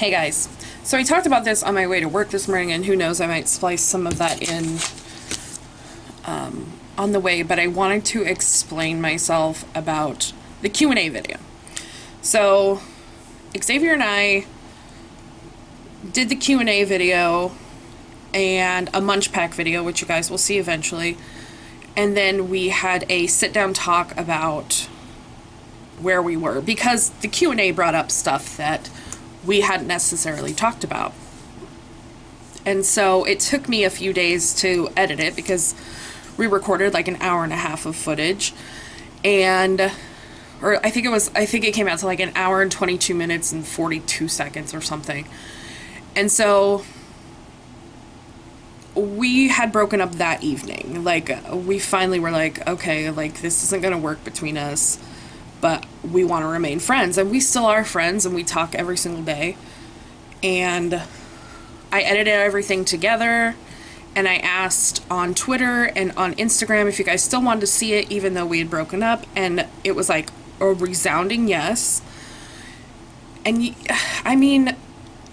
Hey guys, so I talked about this on my way to work this morning, and who knows, I might splice some of that in on the way, but I wanted to explain myself about the Q&A video. So Xavier and I did the Q&A video and a Munch Pack video, which you guys will see eventually, and then we had a sit-down talk about where we were, because the Q&A brought up stuff that we hadn't necessarily talked about. And so it took me a few days to edit it because we recorded like an hour and a half of footage, or I think it came out to like an hour and 22 minutes and 42 seconds or something. And so we had broken up that evening. Like, we finally were like, okay, like, this isn't gonna work between us, but we want to remain friends, and we still are friends, and we talk every single day. And I edited everything together, and I asked on Twitter and on Instagram if you guys still wanted to see it, even though we had broken up, and it was like a resounding yes. And I mean,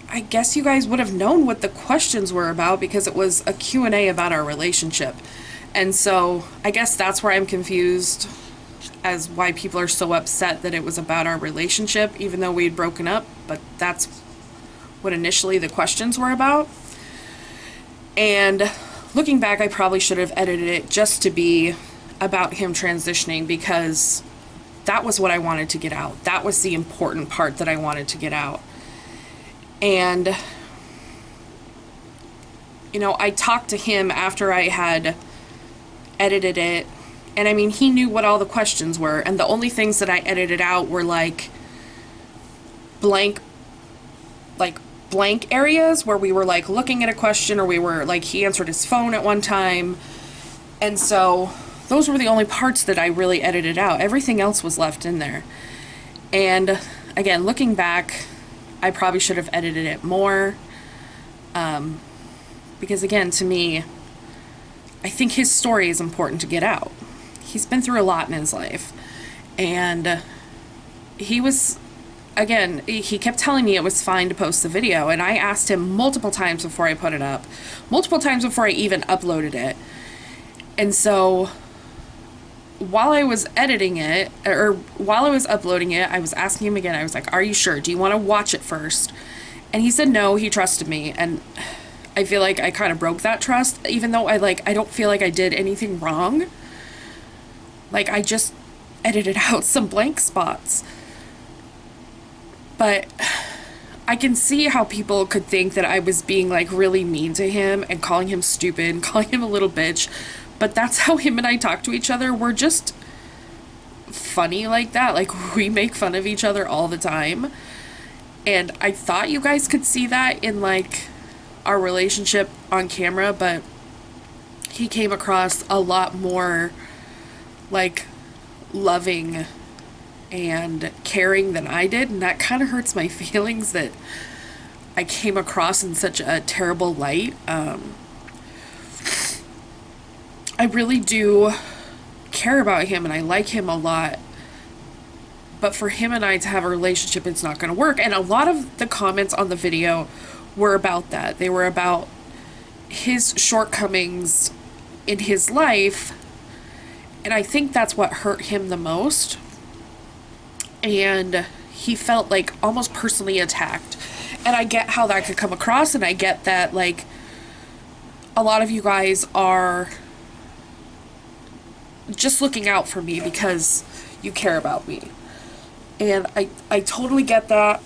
I guess you guys would have known what the questions were about, because it was a Q&A about our relationship. And so I guess that's where I'm confused as why people are so upset that it was about our relationship, even though we had broken up. But that's what initially the questions were about. And looking back, I probably should have edited it just to be about him transitioning, because that was what I wanted to get out. That was the important part that I wanted to get out. And, you know, I talked to him after I had edited it, and I mean, he knew what all the questions were, and the only things that I edited out were like blank areas where we were like looking at a question, or we were like, he answered his phone at one time. And so those were the only parts that I really edited out. Everything else was left in there. And again, looking back, I probably should have edited it more, because again, to me, I think his story is important to get out. He's been through a lot in his life, and he kept telling me it was fine to post the video, and I asked him multiple times before I put it up, multiple times before I even uploaded it. And so while I was editing it, or while I was uploading it, I was asking him again. I was like, are you sure? Do you want to watch it first? And he said no, he trusted me. And I feel like I kind of broke that trust, even though I don't feel like I did anything wrong. Like, I just edited out some blank spots. But I can see how people could think that I was being like really mean to him and calling him stupid and calling him a little bitch. But that's how him and I talk to each other. We're just funny like that. Like, we make fun of each other all the time. And I thought you guys could see that in like our relationship on camera, but he came across a lot more like loving and caring than I did, and that kind of hurts my feelings that I came across in such a terrible light. I really do care about him, and I like him a lot, but for him and I to have a relationship, it's not going to work. And a lot of the comments on the video were about that. They were about his shortcomings in his life, and I think that's what hurt him the most. And he felt like almost personally attacked. And I get how that could come across, and I get that like a lot of you guys are just looking out for me because you care about me. And I totally get that.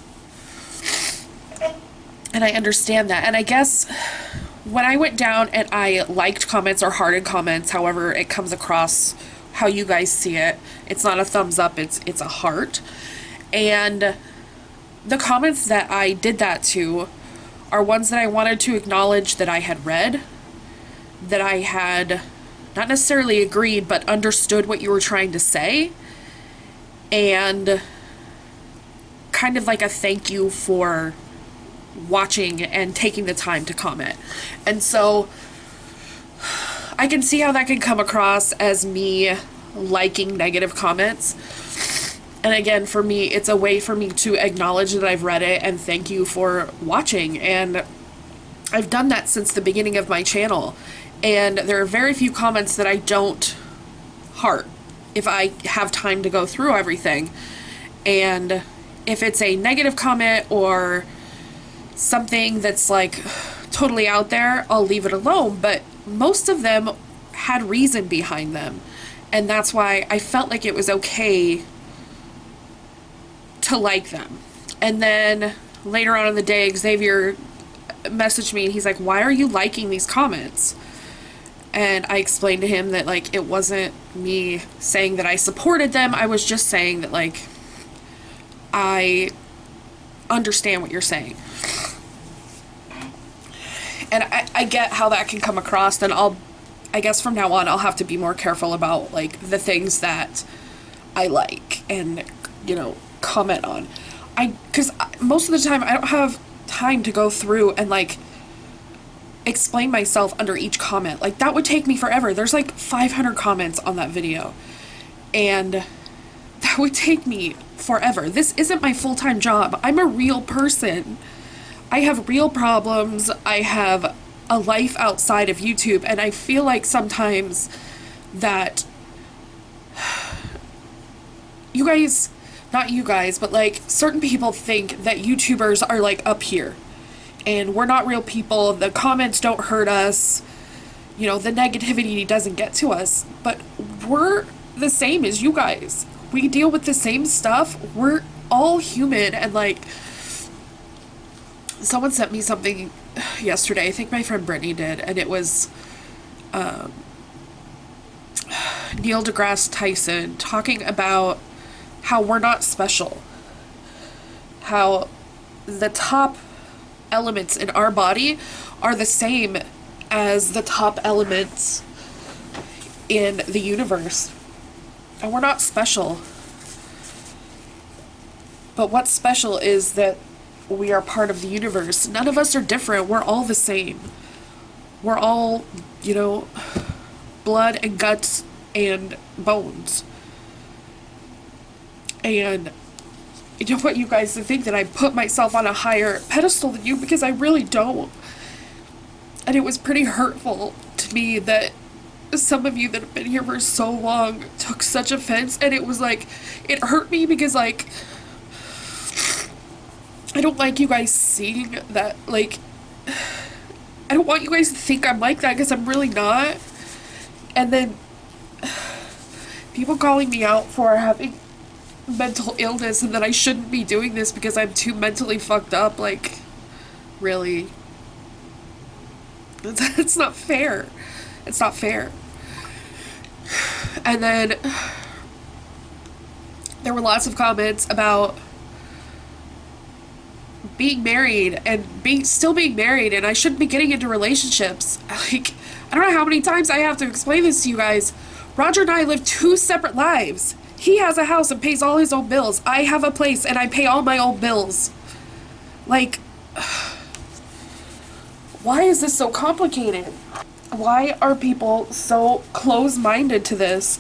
And I understand that. And I guess when I went down and I liked comments or hearted comments, however it comes across, how you guys see it, it's not a thumbs up, it's a heart. And the comments that I did that to are ones that I wanted to acknowledge that I had read, that I had not necessarily agreed, but understood what you were trying to say, and kind of like a thank you for watching and taking the time to comment. And so I can see how that can come across as me liking negative comments, And again, for me, it's a way for me to acknowledge that I've read it and thank you for watching. And I've done that since the beginning of my channel. And there are very few comments that I don't heart if I have time to go through everything. And if it's a negative comment or something that's like totally out there, I'll leave it alone. But most of them had reason behind them. And that's why I felt like it was okay to like them. And then later on in the day, Xavier messaged me and he's like, why are you liking these comments? And I explained to him that, like, it wasn't me saying that I supported them. I was just saying that, like, I understand what you're saying. And I get how that can come across, and I guess from now on I'll have to be more careful about, like, the things that I like and, you know, comment on. Because most of the time I don't have time to go through and, like, explain myself under each comment. Like, that would take me forever. There's like 500 comments on that video, and that would take me forever. This isn't my full-time job. I'm a real person. I have real problems. I have a life outside of YouTube, and I feel like sometimes that you guys, not you guys, but like certain people think that YouTubers are like up here. And we're not real people. The comments don't hurt us. You know, the negativity doesn't get to us. But we're the same as you guys. We deal with the same stuff. We're all human. And, like, someone sent me something yesterday. I think my friend Brittany did. And it was Neil deGrasse Tyson talking about how we're not special. How the top elements in our body are the same as the top elements in the universe. And we're not special. But what's special is that we are part of the universe. None of us are different. We're all the same. We're all, you know, blood and guts and bones. And I don't want you guys to think that I put myself on a higher pedestal than you, because I really don't. And it was pretty hurtful to me that some of you that have been here for so long took such offense. And it was like, it hurt me because, like, I don't like you guys seeing that, like, I don't want you guys to think I'm like that, because I'm really not. And then people calling me out for having mental illness and that I shouldn't be doing this because I'm too mentally fucked up. Like, really? It's not fair. It's not fair. And then there were lots of comments about being married and still being married, and I shouldn't be getting into relationships. Like, I don't know how many times I have to explain this to you guys. Roger and I live 2 separate lives. He has a house and pays all his own bills. I have a place and I pay all my own bills. Like, why is this so complicated? Why are people so close-minded to this?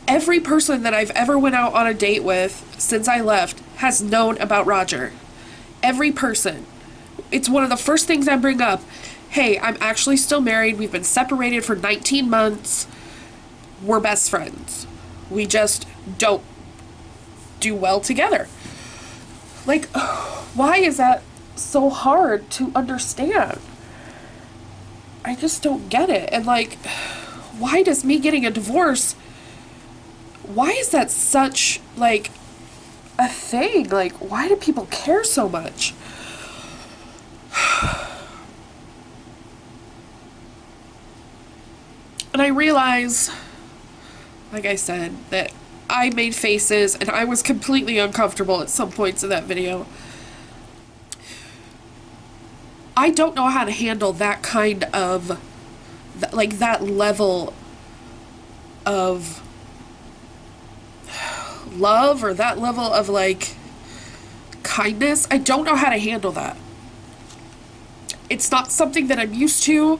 Every person that I've ever went out on a date with since I left has known about Roger. Every person. It's one of the first things I bring up. Hey, I'm actually still married. We've been separated for 19 months. We're best friends. We just don't do well together. Like, why is that so hard to understand? I just don't get it. And, like, why does me getting a divorce, why is that such, like, a thing? Like, why do people care so much? And I realize, like I said, that I made faces and I was completely uncomfortable at some points in that video. I don't know how to handle that kind of, like, that level of love or that level of, like, kindness. I don't know how to handle that. It's not something that I'm used to,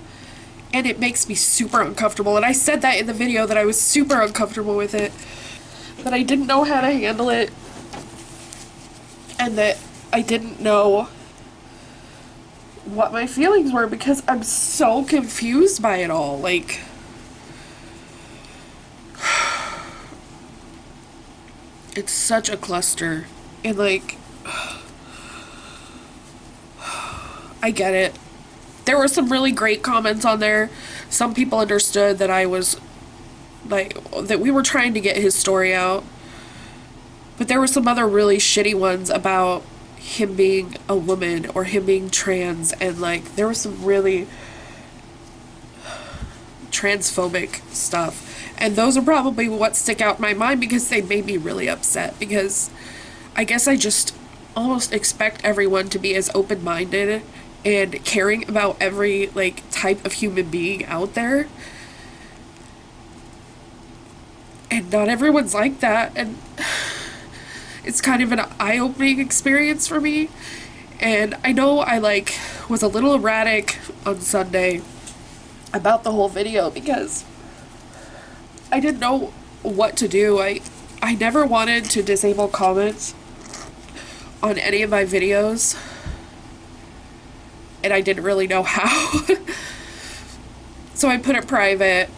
and it makes me super uncomfortable. And I said that in the video, that I was super uncomfortable with it. that I didn't know how to handle it, and that I didn't know what my feelings were because I'm so confused by it all. Like, it's such a cluster. And, like, I get it. There were some really great comments on there. Some people understood that I was, like, that we were trying to get his story out. But there were some other really shitty ones about him being a woman or him being trans, and like there was some really transphobic stuff, and those are probably what stick out in my mind because they made me really upset, because I guess I just almost expect everyone to be as open-minded and caring about every like type of human being out there, and not everyone's like that, and it's kind of an eye-opening experience for me. And I know I like was a little erratic on Sunday about the whole video because I didn't know what to do. I never wanted to disable comments on any of my videos, and I didn't really know how. So I put it private,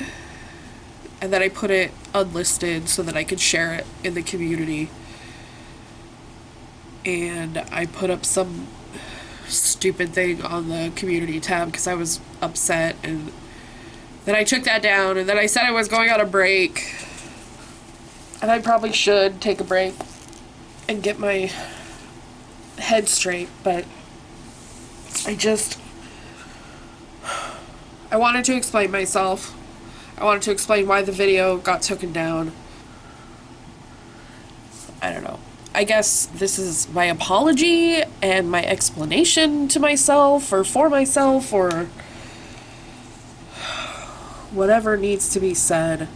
and then I put it unlisted so that I could share it in the community. And I put up some stupid thing on the community tab because I was upset, and then I took that down, and then I said I was going on a break, and I probably should take a break and get my head straight, but I wanted to explain myself. I wanted to explain why the video got taken down. I don't know. I guess this is my apology and my explanation to myself or for myself or whatever needs to be said.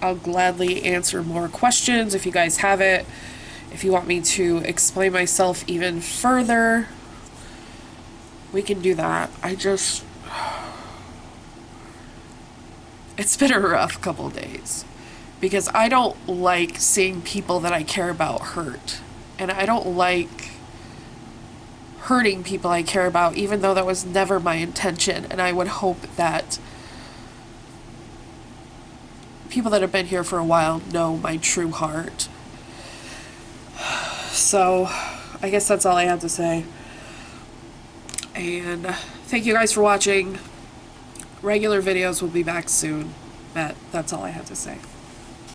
I'll gladly answer more questions if you guys have it. If you want me to explain myself even further, we can do that. It's been a rough couple days. Because I don't like seeing people that I care about hurt. And I don't like hurting people I care about, even though that was never my intention. And I would hope that people that have been here for a while know my true heart. So, I guess that's all I have to say. And thank you guys for watching. Regular videos will be back soon. That's all I have to say.